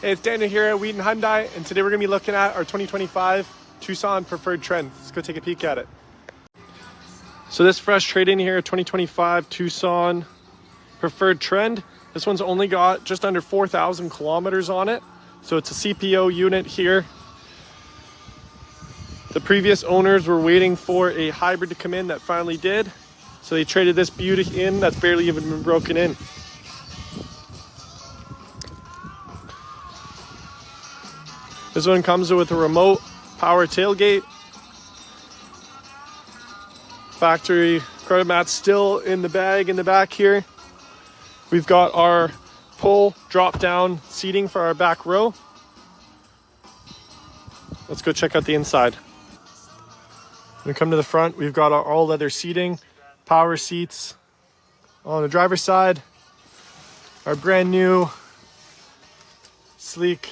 Hey, it's Daniel here at Wheaton Hyundai, and today we're going to be looking at our 2025 Tucson Preferred Trend. Let's go take a peek at it. So this fresh trade-in here, 2025 Tucson Preferred Trend. This one's only got just under 4,000 kilometers on it. So it's a CPO unit here. The previous owners were waiting for a hybrid to come in that finally did. So they traded this beauty in that's barely even been broken in. This one comes with a remote power tailgate. Factory credit mat's still in the bag in the back here. We've got our pull drop down seating for our back row. Let's go check out the inside. When we come to the front, we've got our all leather seating, power seats on the driver's side. Our brand new sleek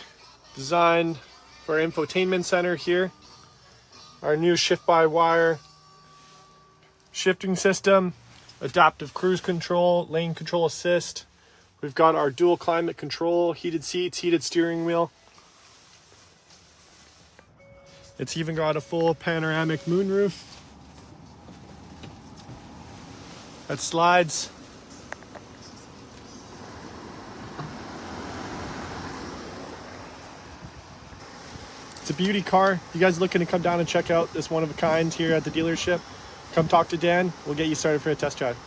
design for our infotainment center here. Our new shift-by-wire shifting system, adaptive cruise control, lane control assist. We've got our dual climate control, heated seats, heated steering wheel. It's even got a full panoramic moonroof that slides. It's a beauty car. You guys looking to come down and check out this one of a kind here at the dealership? Come talk to Dan. We'll get you started for a test drive.